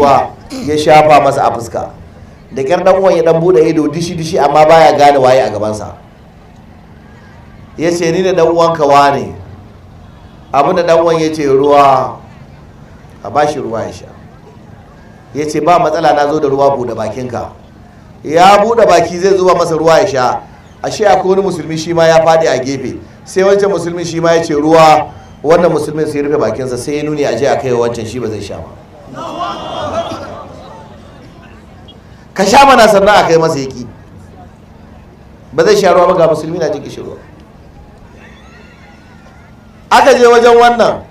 ruwa ya shafa masa a fuska. Da kyar dan uwan ya dan bude ido dishi amma baya gane waye a gabansa. Ya ce ni da dan uwanka wane. Abin da dan uwan ya ce ruwa, a bashi ruwa ya sha. Ya ce ba matsala, na zo da ruwa, bude bakinka. Ya bude baki zai zuba masa ruwa ya sha, ashe akwai wani musulmi shi ma ya faɗi a gefe. Sai wancan musulmin shi ma ya ce ruwa, wannan musulmin sai rufe bakinsa, sai ya nuni a je a kai wancan, shi ba zai sha ba. Ka sha mana sannan a kai masa yaki, ba zai sha ruwa ba, ga musulmi na jin kishi ruwa. Aka je wajen wannan,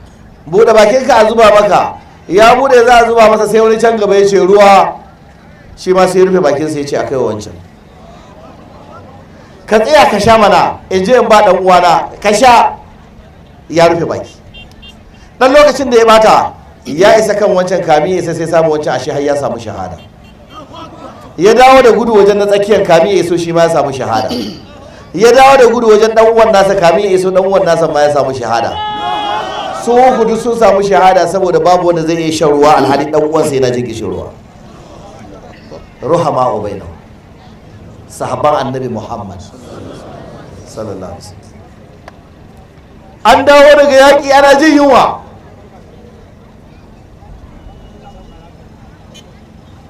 bude bakinka a zuba maka. Ya bude za a zuba masa, sai wani can gaba ya ce ruwa, shi ma sai rufe bakinsa ya ce a kai wancan. Ka tsaya ka sha mana, in je in ba dan uwana, ka sha. Ya rufe baki. Dan lokacin da ya bata ya isa kan wancan, kami ya isa sai samu wancan, ashe har ya samu shahada. Ya dawo da gudu wajen na tsakiyar, kami ya iso shi ma ya samu shahada. Ya dawo da gudu wajen dan uwan nasa, kami ya iso dan uwan nasa ma ya samu shahada. Su hudu sun samu shahada saboda babu wanda zai iya shan ruwa alhali dan uwansa yana jin kishin ruwa. Ruhama ubainahu, sahabban annabi Muhammad sallallahu alaihi wasallam. An dawo daga yaƙi ana jin yunwa,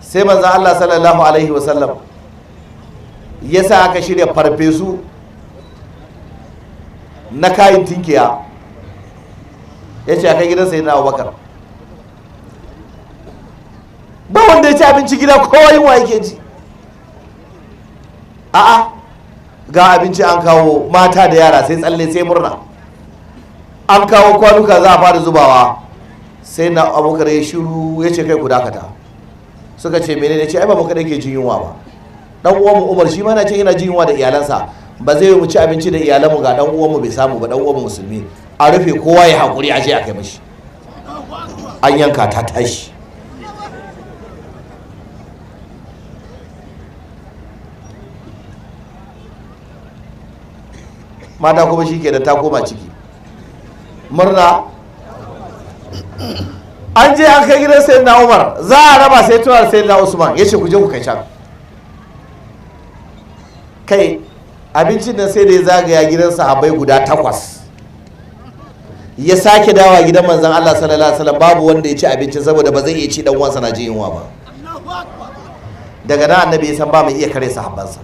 sai manzon Allah sallallahu alaihi wasallam ya sa aka shirya farfesu na kayan tinkiya. Ya ce a kai gidan sayyidina Abubakar. Ba wanda ya ci abinci gida, kowa yunwa yake ji. A'a, ga abinci an kawo, mata da yara sai tsalle sai murna. An kawo kwanuka za a fara zubawa, sai na Abubakar ya shiru ya ce kai ku dakata. Suka ce menene? Ce ai ba mu kada ke jin yunwa ba, dan uwanmu Umar shi ma na ce yana jin yunwa da iyalansa, ba zai mu ci abinci da iyalanmu ga dan uwanmu bai samu ba, dan uwanmu musulmi. A rufe, kowa ya hakuri, a je a kai mashi. An yanka ta tashi. Mata kuma shi ke da ta koma ciki murna. An je an kai gidan sayyidina Umar, za a raba, sai tuwar sayyidina Usman ya ce ku je ku kai can. Kai abincin nan sai da ya zagaya gidan sahabbai guda 8, ya sake dawa gidan manzon Allah sallallahu alaihi wasallam, babu wanda ya ci abincin saboda ba zai iya ci dan uwansa na jin yunwa ba. Daga nan annabi ya san ba mai iya kare sahabbansa.